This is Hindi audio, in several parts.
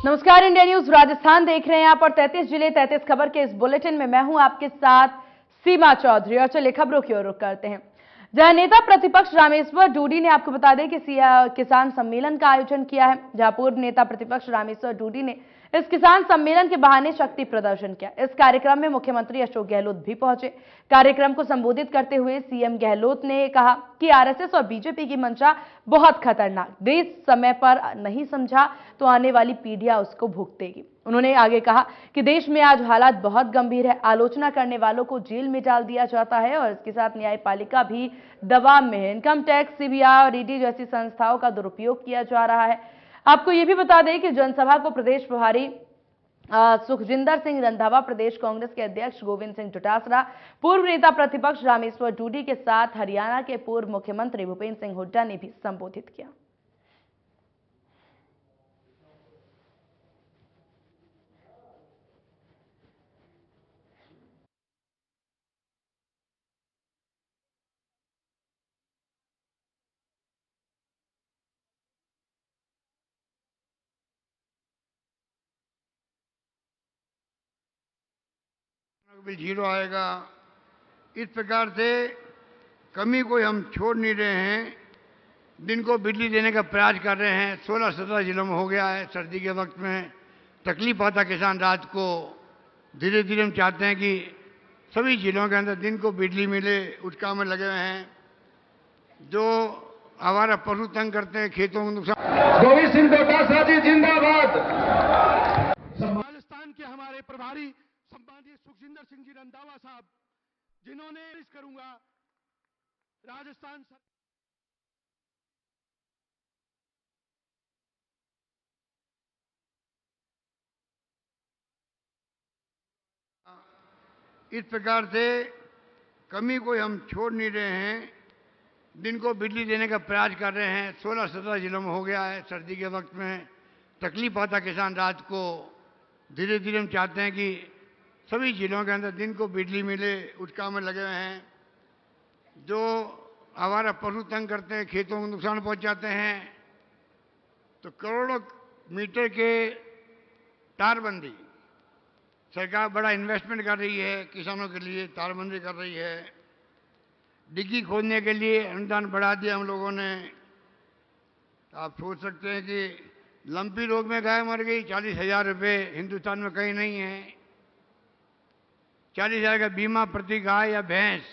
नमस्कार, इंडिया न्यूज राजस्थान देख रहे हैं आप और 33 जिले 33 खबर के इस बुलेटिन में मैं हूं आपके साथ सीमा चौधरी। और चलिए खबरों की ओर रुख करते हैं, जहां नेता प्रतिपक्ष रामेश्वर डूडी ने आपको बता दें कि किसान सम्मेलन का आयोजन किया है। जहां पूर्व नेता प्रतिपक्ष रामेश्वर डूडी ने इस किसान सम्मेलन के बहाने शक्ति प्रदर्शन किया। इस कार्यक्रम में मुख्यमंत्री अशोक गहलोत भी पहुंचे। कार्यक्रम को संबोधित करते हुए सीएम गहलोत ने कहा कि आरएसएस और बीजेपी की मंशा बहुत खतरनाक, देश समय पर नहीं समझा तो आने वाली पीढ़ियां उसको भुगतेगी। उन्होंने आगे कहा कि देश में आज हालात बहुत गंभीर है, आलोचना करने वालों को जेल में डाल दिया जाता है और इसके साथ न्यायपालिका भी दबाव में है। इनकम टैक्स, सीबीआई और ईडी जैसी संस्थाओं का दुरुपयोग किया जा रहा है। आपको यह भी बता दें कि जनसभा को प्रदेश प्रभारी सुखजिंदर सिंह रंधावा, प्रदेश कांग्रेस के अध्यक्ष गोविंद सिंह चौटासरा, पूर्व नेता प्रतिपक्ष रामेश्वर डूडी के साथ हरियाणा के पूर्व मुख्यमंत्री भूपेंद्र सिंह हुड्डा ने भी संबोधित किया। बिल जीरो आएगा, इस प्रकार से कमी कोई हम छोड़ नहीं रहे हैं। दिन को बिजली देने का प्रयास कर रहे हैं। 16-17 जिलों में हो गया है। सर्दी के वक्त में तकलीफ आता किसान रात को। धीरे धीरे हम चाहते हैं कि सभी जिलों के अंदर दिन को बिजली मिले, उस काम में लगे हुए हैं। जो हमारा पशु तंग करते हैं, खेतों को नुकसान। गोविंद सिंह चौटासरा जी जिंदाबाद। राजस्थान के हमारे प्रभारी सम्मानित सुखजिंदर सिंह जी रंधावा साहब, जिन्होंने करूंगा राजस्थान इस प्रकार से कमी कोई हम छोड़ नहीं रहे हैं। दिन को बिजली देने का प्रयास कर रहे हैं। 16-17 जिलों में हो गया है। सर्दी के वक्त में तकलीफ आता किसान रात को। धीरे धीरे हम चाहते हैं कि सभी जिलों के अंदर दिन को बिजली मिले, उस काम में लगे हुए हैं। जो हमारा पशु तंग करते हैं, खेतों को नुकसान पहुंचाते हैं, तो करोड़ों मीटर के तारबंदी सरकार बड़ा इन्वेस्टमेंट कर रही है। किसानों के लिए तारबंदी कर रही है। डिग्गी खोदने के लिए अनुदान बढ़ा दिया हम लोगों ने। आप सोच सकते हैं कि लंपी रोग में गाय मर गई, 40,000 रुपये हिंदुस्तान में कहीं नहीं है। 40,000 का बीमा प्रति गाय या भैंस।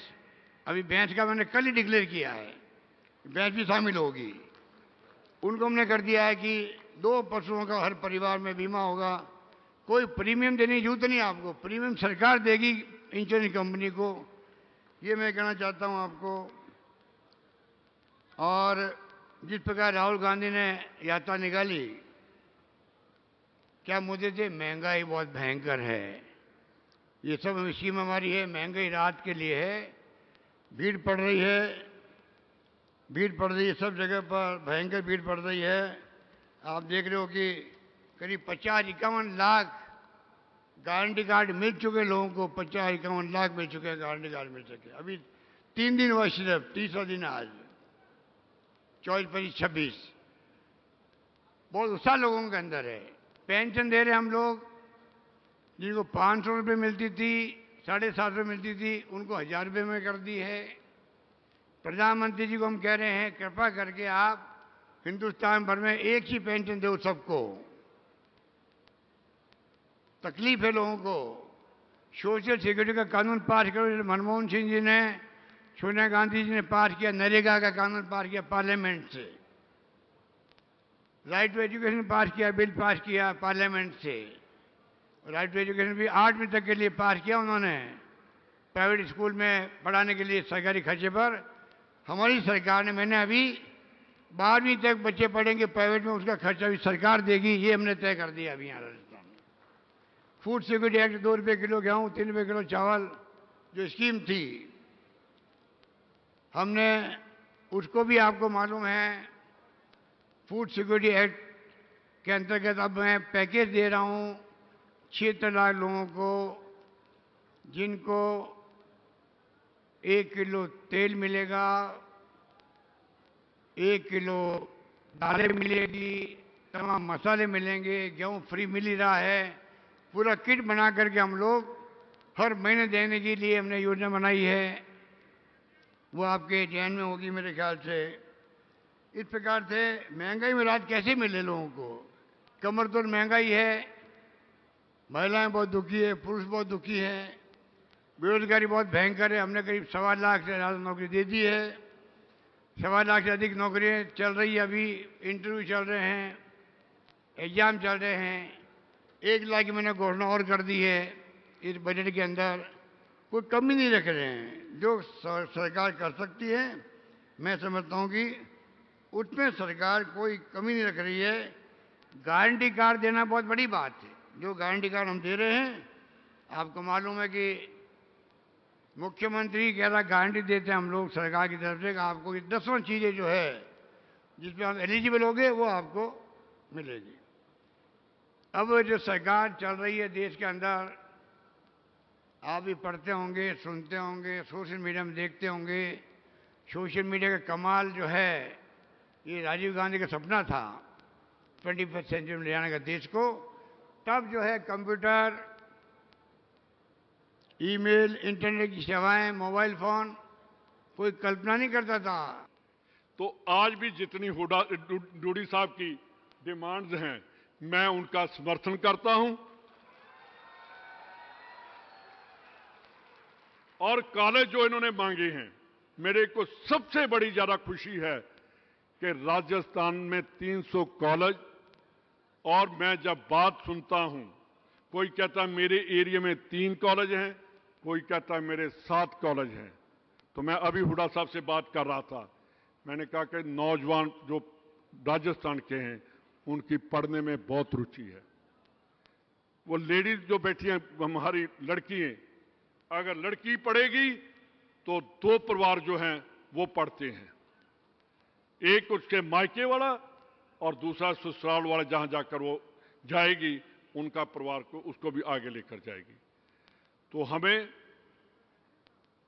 अभी भैंस का मैंने कल ही डिक्लेयर किया है, भैंस भी शामिल होगी। उनको हमने कर दिया है कि 2 पशुओं का हर परिवार में बीमा होगा। कोई प्रीमियम देने की जरूरत नहीं आपको, प्रीमियम सरकार देगी इंश्योरेंस कंपनी को। ये मैं कहना चाहता हूं आपको। और जिस प्रकार राहुल गांधी ने यात्रा निकाली, क्या मुद्दे थे? महंगाई बहुत भयंकर है। ये सब स्कीम हमारी है, महंगाई राहत के लिए है। भीड़ पड़ रही है, भीड़ पड़ रही है सब जगह पर, भयंकर भीड़ पड़ रही है। आप देख रहे हो कि करीब 50-51 लाख गारंटी कार्ड मिल चुके लोगों को। 50-51 लाख मिल चुके हैं गारंटी कार्ड मिल चुके। अभी 3 दिन हुआ, सिर्फ 30वां दिन आज, 24, 25, 26। बहुत उत्साह लोगों के अंदर है। पेंशन दे रहे हम लोग, जिनको 500 रुपये मिलती थी, 750 मिलती थी, उनको 1000 रुपये में कर दी है। प्रधानमंत्री जी को हम कह रहे हैं, कृपा करके आप हिंदुस्तान भर में एक ही पेंशन दो सबको। तकलीफ है लोगों को। सोशल सिक्योरिटी का कानून पास करो। मनमोहन सिंह जी ने, सोनिया गांधी जी ने पास किया। नरेगा का कानून पास किया पार्लियामेंट से। राइट टू एजुकेशन पास किया, बिल पास किया पार्लियामेंट से। राइट टू एजुकेशन भी 8वीं तक के लिए पास किया उन्होंने, प्राइवेट स्कूल में पढ़ाने के लिए सरकारी खर्चे पर। हमारी सरकार ने, मैंने अभी 12वीं तक बच्चे पढ़ेंगे प्राइवेट में, उसका खर्चा भी सरकार देगी, ये हमने तय कर दिया अभी यहाँ राजस्थान में। फूड सिक्योरिटी एक्ट, 2 रुपये किलो गेहूँ, 3 रुपये किलो चावल जो स्कीम थी, हमने उसको भी, आपको मालूम है, फूड सिक्योरिटी एक्ट के अंतर्गत अब मैं पैकेज दे रहा हूँ 76 लाख लोगों को, जिनको 1 किलो तेल मिलेगा, 1 किलो दालें मिलेगी, तमाम मसाले मिलेंगे, गेहूं फ्री मिल ही रहा है। पूरा किट बना करके हम लोग हर महीने देने के लिए हमने योजना बनाई है, वो आपके ध्यान में होगी मेरे ख्याल से। इस प्रकार से महंगाई में राहत कैसे मिले लोगों को? कमर तोड़ महंगाई है, महिलाएं बहुत दुखी है, पुरुष बहुत दुखी हैं, बेरोजगारी बहुत भयंकर है। हमने करीब 1.25 लाख से ज़्यादा नौकरी दे दी है, 1.25 लाख से अधिक नौकरियाँ चल रही है, अभी इंटरव्यू चल रहे हैं, एग्जाम चल रहे हैं। 1 लाख की मैंने घोषणा और कर दी है इस बजट के अंदर। कोई कमी नहीं रख रहे हैं, जो सरकार कर सकती है मैं समझता हूँ कि उसमें सरकार कोई कमी नहीं रख रही है। गारंटी कार्ड देना बहुत बड़ी बात है, जो गारंटी कार्ड हम दे रहे हैं। आपको मालूम है कि मुख्यमंत्री कह रहा गारंटी देते हैं हम लोग सरकार की तरफ से कि आपको ये 10वां चीज़ें जो है जिसमें आप एलिजिबल होंगे वो आपको मिलेगी। अब जो सरकार चल रही है देश के अंदर, आप भी पढ़ते होंगे, सुनते होंगे, सोशल मीडिया में देखते होंगे। सोशल मीडिया का कमाल जो है, ये राजीव गांधी का सपना था 21वीं सेंचुरी में ले जाने का देश को। तब जो है कंप्यूटर, ईमेल, इंटरनेट की सेवाएं, मोबाइल फोन कोई कल्पना नहीं करता था। तो आज भी जितनी डूडी साहब की डिमांड्स हैं, मैं उनका समर्थन करता हूं। और कॉलेज जो इन्होंने मांगे हैं, मेरे को सबसे बड़ी ज्यादा खुशी है कि राजस्थान में 300 कॉलेज। और मैं जब बात सुनता हूं, कोई कहता है मेरे एरिया में 3 कॉलेज हैं, कोई कहता है मेरे 7 कॉलेज हैं। तो मैं अभी हुड्डा साहब से बात कर रहा था, मैंने कहा कि नौजवान जो राजस्थान के हैं उनकी पढ़ने में बहुत रुचि है। वो लेडीज जो बैठी हैं, हमारी लड़की हैं, अगर लड़की पढ़ेगी तो 2 परिवार जो हैं वो पढ़ते हैं, एक उसके मायके वाला और दूसरा ससुराल वाला, जहां जाकर वो जाएगी उनका परिवार को उसको भी आगे लेकर जाएगी। तो हमें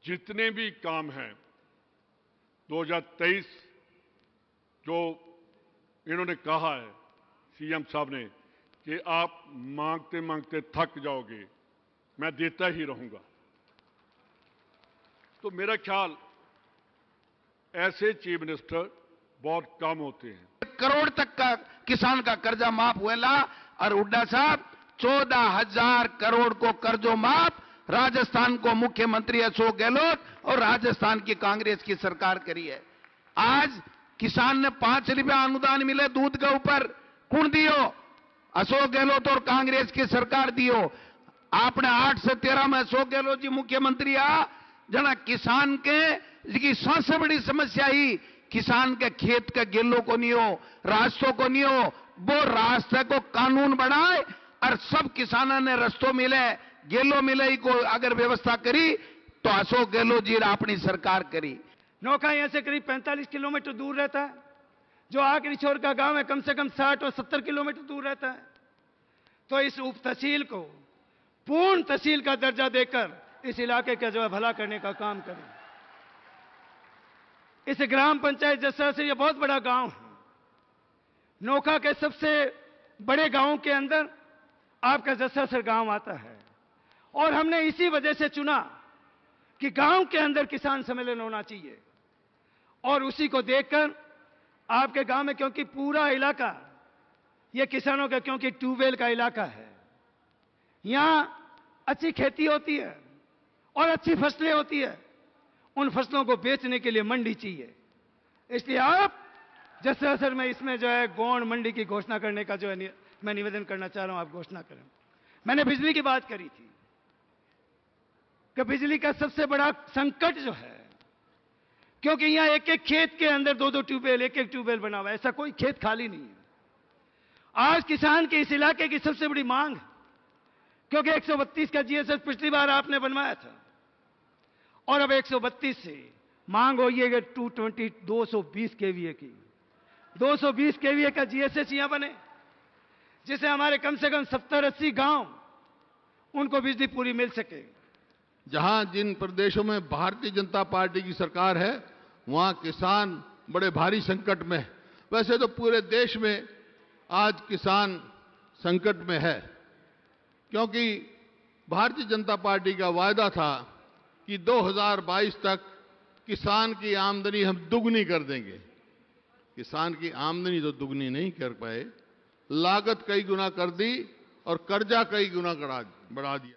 जितने भी काम हैं 2023 जो इन्होंने कहा है सीएम साहब ने कि आप मांगते मांगते थक जाओगे, मैं देता ही रहूंगा। तो मेरा ख्याल ऐसे चीफ मिनिस्टर बहुत कम होते हैं। 1 करोड़ तक का किसान का कर्जा माफ हुआ और हुड्डा साहब 14,000 करोड़ को कर्जो माफ राजस्थान को मुख्यमंत्री अशोक गहलोत और राजस्थान की कांग्रेस की सरकार करी है। आज किसान ने 5 रुपया अनुदान मिले दूध के ऊपर, कौन दियो? अशोक गहलोत और कांग्रेस की सरकार दियो। आपने 8 से 13 में अशोक गहलोत जी मुख्यमंत्री जना किसान की सबसे बड़ी समस्या ही किसान के खेत के गेलों को नहीं हो, रास्तों को नहीं हो। वो रास्ते को कानून बनाए और सब किसानों ने रस्तों मिले, गेलो मिले को अगर व्यवस्था करी तो अशोक गहलोत जी अपनी सरकार करी। नौका यहां से करीब 45 किलोमीटर दूर रहता है, जो आखिरी छोर का गांव है कम से कम 60 और 70 किलोमीटर दूर रहता है। तो इस उप तहसील को पूर्ण तहसील का दर्जा देकर इस इलाके का जो है भला करने का काम करें। इस ग्राम पंचायत जैसा से यह बहुत बड़ा गांव है, नोखा के सबसे बड़े गांवों के अंदर आपका जसासर गांव आता है। और हमने इसी वजह से चुना कि गांव के अंदर किसान सम्मेलन होना चाहिए। और उसी को देखकर आपके गांव में, क्योंकि पूरा इलाका यह किसानों का, क्योंकि ट्यूबवेल का इलाका है, यहां अच्छी खेती होती है और अच्छी फसलें होती है। उन फसलों को बेचने के लिए मंडी चाहिए, इसलिए आप जसासर में इसमें जो है गौण मंडी की घोषणा करने का जो है मैं निवेदन करना चाह रहा हूं, आप घोषणा करें। मैंने बिजली की बात करी थी कि बिजली का सबसे बड़ा संकट जो है, क्योंकि यहां एक एक खेत के अंदर 2-2 ट्यूबवेल, एक एक ट्यूबवेल बना हुआ है, ऐसा कोई खेत खाली नहीं है। आज किसान के इस इलाके की सबसे बड़ी मांग, क्योंकि 132 का जीएसएस पिछली बार आपने बनवाया था और अब 132 से मांग हुई है 220 केवीए की। 220 केवीए का जीएसएस यहां बने, जिसे हमारे कम से कम 70-80 गांव उनको बिजली पूरी मिल सके। जहां जिन प्रदेशों में भारतीय जनता पार्टी की सरकार है, वहां किसान बड़े भारी संकट में है। वैसे तो पूरे देश में आज किसान संकट में है, क्योंकि भारतीय जनता पार्टी का वायदा था कि 2022 तक किसान की आमदनी हम दुगनी कर देंगे। किसान की आमदनी तो दुगनी नहीं कर पाए, लागत कई गुना कर दी और कर्जा कई गुना बढ़ा दिया।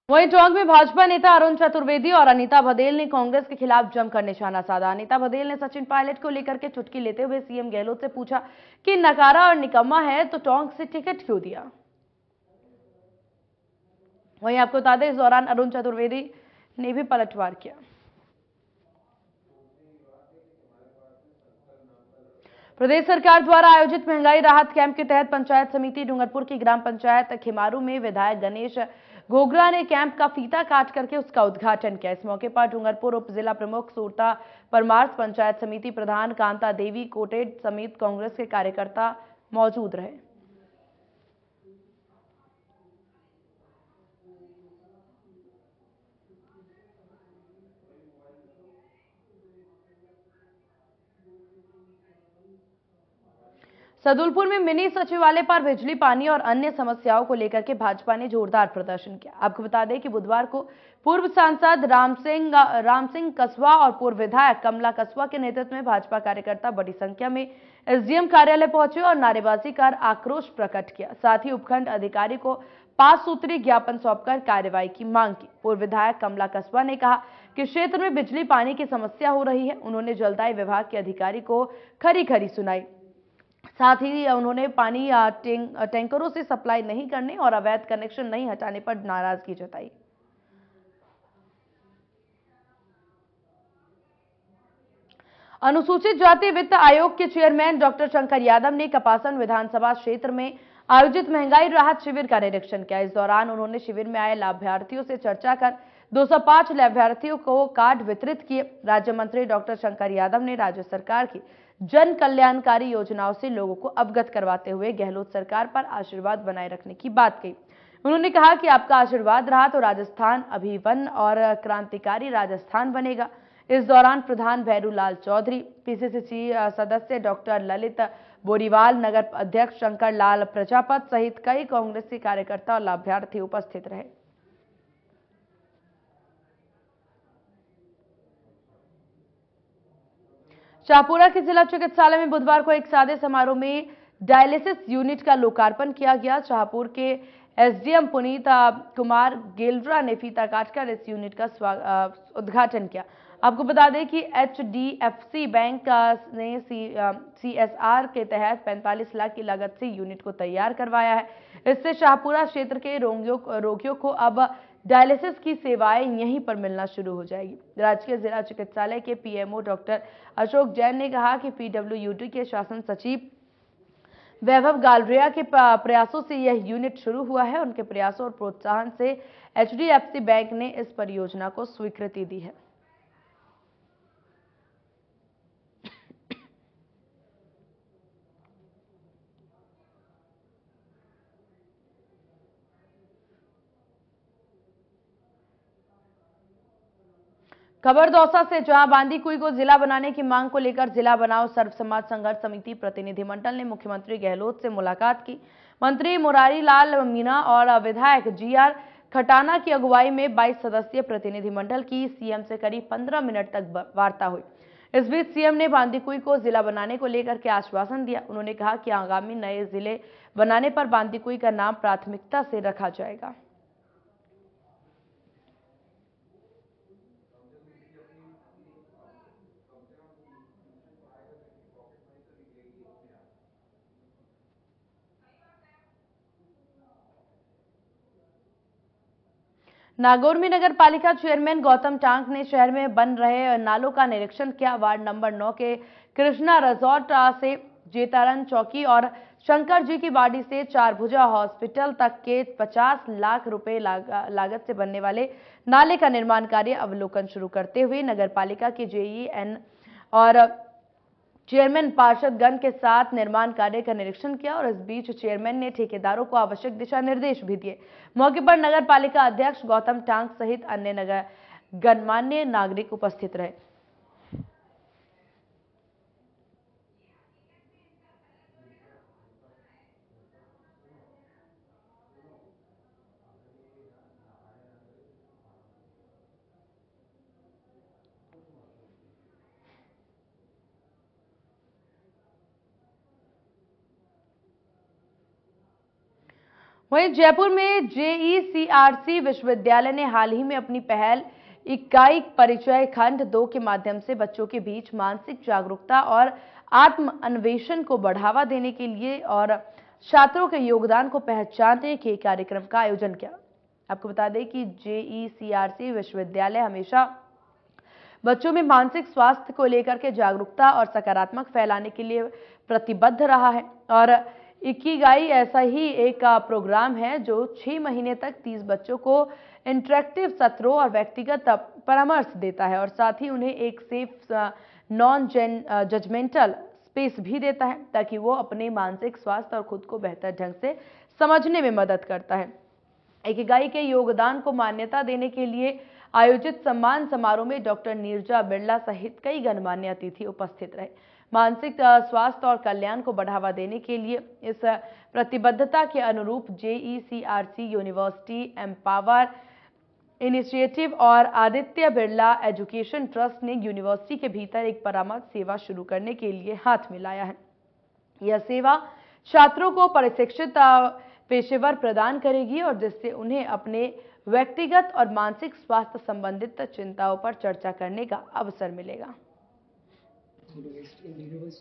वहीं टोंक में भाजपा नेता अरुण चतुर्वेदी और अनीता बघेल ने कांग्रेस के खिलाफ जमकर निशाना साधा। अनीता बघेल ने सचिन पायलट को लेकर के चुटकी लेते हुए सीएम गहलोत से पूछा कि नकारा और निकम्मा है तो टोंक से टिकट क्यों दिया। वहीं आपको बता दें, इस दौरान अरुण चतुर्वेदी ने भी पलटवार किया। प्रदेश सरकार द्वारा आयोजित महंगाई राहत कैंप के तहत पंचायत समिति डूंगरपुर की ग्राम पंचायत खिमारू में विधायक गणेश घोगरा ने कैंप का फीता काट करके उसका उद्घाटन किया। इस मौके पर डूंगरपुर उप जिला प्रमुख सूरता परमार, पंचायत समिति प्रधान कांता देवी कोटेड समेत कांग्रेस के कार्यकर्ता मौजूद रहे। सदुलपुर में मिनी सचिवालय पर बिजली, पानी और अन्य समस्याओं को लेकर के भाजपा ने जोरदार प्रदर्शन किया। आपको बता दें कि बुधवार को पूर्व सांसद राम सिंह कसवा और पूर्व विधायक कमला कसवा के नेतृत्व में भाजपा कार्यकर्ता बड़ी संख्या में एसडीएम कार्यालय पहुंचे और नारेबाजी कर आक्रोश प्रकट किया। साथ ही उपखंड अधिकारी को 5 सूत्रीय ज्ञापन सौंपकर कार्रवाई की मांग की। पूर्व विधायक कमला कसवा ने कहा कि क्षेत्र में बिजली, पानी की समस्या हो रही है। उन्होंने जलदाय विभाग के अधिकारी को खरी खरी सुनाई। साथ ही उन्होंने पानी टैंकरों से सप्लाई नहीं करने और अवैध कनेक्शन नहीं हटाने पर नाराजगी जताई। अनुसूचित जाति वित्त आयोग के चेयरमैन डॉक्टर शंकर यादव ने कपासन विधानसभा क्षेत्र में आयोजित महंगाई राहत शिविर का निरीक्षण किया। इस दौरान उन्होंने शिविर में आए लाभार्थियों से चर्चा कर 205 लाभार्थियों को कार्ड वितरित किए। राज्य मंत्री डॉक्टर शंकर यादव ने राज्य सरकार की जन कल्याणकारी योजनाओं से लोगों को अवगत करवाते हुए गहलोत सरकार पर आशीर्वाद बनाए रखने की बात कही। उन्होंने कहा कि आपका आशीर्वाद रहा तो राजस्थान अभिवन और क्रांतिकारी राजस्थान बनेगा। इस दौरान प्रधान भैरूलाल चौधरी, पीसीसी सदस्य डॉक्टर ललित बोरीवाल, नगर अध्यक्ष शंकर लाल प्रजापत सहित कई कांग्रेसी कार्यकर्ता और लाभार्थी उपस्थित रहे। शाहपुरा के जिला चिकित्सालय में बुधवार को एक सादे समारोह में डायलिसिस यूनिट का लोकार्पण किया गया। शाहपुर के एसडीएम पुनीत कुमार गेलरा ने फीता काटकर इस यूनिट का उद्घाटन किया। आपको बता दें कि एचडीएफसी बैंक ने सीएसआर के तहत 45 लाख की लागत से यूनिट को तैयार करवाया है। इससे शाहपुरा क्षेत्र के रोगियों को अब डायलिसिस की सेवाएं यहीं पर मिलना शुरू हो जाएगी। राजकीय जिला चिकित्सालय के पीएमओ डॉक्टर अशोक जैन ने कहा कि पीडब्ल्यूडी के शासन सचिव वैभव गालरिया के प्रयासों से यह यूनिट शुरू हुआ है। उनके प्रयासों और प्रोत्साहन से एचडीएफसी बैंक ने इस परियोजना को स्वीकृति दी है। खबर दौसा से, जहां बांदीकुई को जिला बनाने की मांग को लेकर जिला बनाओ सर्व समाज संघर्ष समिति प्रतिनिधिमंडल ने मुख्यमंत्री गहलोत से मुलाकात की। मंत्री मुरारी लाल मीणा और विधायक जीआर खटाना की अगुवाई में 22 सदस्यीय प्रतिनिधिमंडल की सीएम से करीब 15 मिनट तक वार्ता हुई। इस बीच सीएम ने बांदीकुई को जिला बनाने को लेकर के आश्वासन दिया। उन्होंने कहा कि आगामी नए जिले बनाने पर बांदीकुई का नाम प्राथमिकता से रखा जाएगा। नागौर में नगर पालिका चेयरमैन गौतम टांक ने शहर में बन रहे नालों का निरीक्षण किया। वार्ड नंबर 9 के कृष्णा रिजॉर्ट से जेतारन चौकी और शंकर जी की वाड़ी से चारभुजा हॉस्पिटल तक के 50 लाख रुपए लागत से बनने वाले नाले का निर्माण कार्य अवलोकन शुरू करते हुए नगर पालिका के जेईएन और चेयरमैन पार्षदगण के साथ निर्माण कार्य का निरीक्षण किया और इस बीच चेयरमैन ने ठेकेदारों को आवश्यक दिशा निर्देश भी दिए। मौके पर नगर पालिका अध्यक्ष गौतम टांक सहित अन्य गणमान्य नागरिक उपस्थित रहे। वहीं जयपुर में JECRC विश्वविद्यालय ने हाल ही में अपनी पहल इकाई परिचय खंड 2 के माध्यम से बच्चों के बीच मानसिक जागरूकता और आत्म अन्वेषण को बढ़ावा देने के लिए और छात्रों के योगदान को पहचानने के कार्यक्रम का आयोजन किया। आपको बता दें कि JECRC विश्वविद्यालय हमेशा बच्चों में मानसिक स्वास्थ्य को लेकर के जागरूकता और सकारात्मक फैलाने के लिए प्रतिबद्ध रहा है और इकिगाई ऐसा ही एक प्रोग्राम है जो 6 महीने तक 30 बच्चों को इंटरेक्टिव सत्रों और व्यक्तिगत परामर्श देता है और साथ ही उन्हें एक सेफ नॉन जजमेंटल स्पेस भी देता है ताकि वो अपने मानसिक स्वास्थ्य और खुद को बेहतर ढंग से समझने में मदद करता है। इकिगाई के योगदान को मान्यता देने के लिए आयोजित सम्मान समारोह में डॉक्टर नीरजा बिरला सहित कई गणमान्य अतिथि उपस्थित रहे। मानसिक स्वास्थ्य और कल्याण को बढ़ावा देने के लिए इस प्रतिबद्धता के अनुरूप JECRC यूनिवर्सिटी एम्पावर इनिशिएटिव और आदित्य बिरला एजुकेशन ट्रस्ट ने यूनिवर्सिटी के भीतर एक परामर्श सेवा शुरू करने के लिए हाथ मिलाया है। यह सेवा छात्रों को प्रशिक्षित पेशेवर प्रदान करेगी और जिससे उन्हें अपने व्यक्तिगत और मानसिक स्वास्थ्य संबंधित चिंताओं पर चर्चा करने का अवसर मिलेगा। University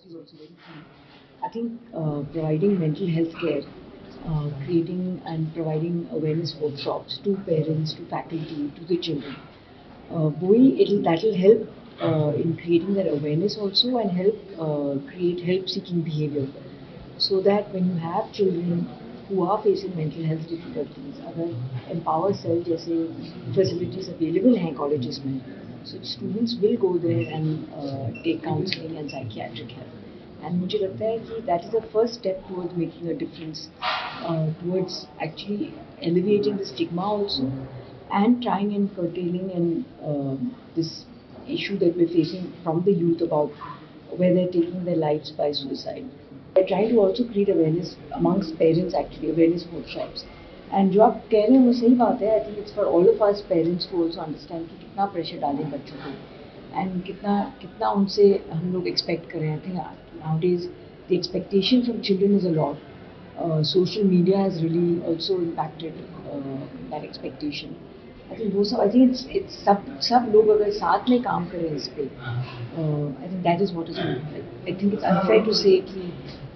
is also very key. I think providing mental health care, creating and providing awareness workshops to parents, to faculty, to the children, that will help in creating that awareness also and help create help-seeking behavior. So that when you have children who are facing mental health difficulties, अगर empower cell जैसे facilities available हैं colleges में, so students will go there and take counseling and psychiatric help. And मुझे लगता है कि that is the first step towards making a difference, towards actually alleviating the stigma also, and trying and curtailing and this issue that we're facing from the youth about where they're taking their lives by suicide. We're trying to also create awareness amongst parents, actually awareness workshops. And जो आप कह रहे हैं वो सही बात है। आई think it's for all of us parents को ऑल्सो अंडरस्टैंड कि कितना प्रेशर डालें बच्चों को एंड कितना उनसे हम लोग एक्सपेक्ट करें। I think nowadays the expectation from children is a lot. Social media has really also impacted that expectation. I think वो सब आई थिंक इट्स सब लोग अगर साथ में काम करें इस पर, I think that is what is I think it's unfair to say कि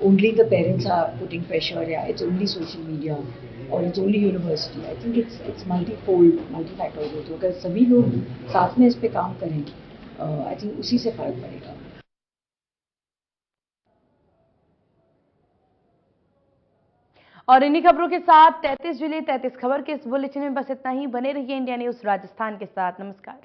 only the parents are putting pressure, yeah, it's only social media or it's only university. I think it's multi-fold, multi-factorial. तो अगर सभी लोग साथ में इस पे काम करें, I think उसी से फर्क पड़ेगा। और इन्हीं खबरों के साथ 33 जिले 33 खबर के इस बुलेटिन में बस इतना ही। बने रहिए इंडिया न्यूज राजस्थान के साथ। नमस्कार।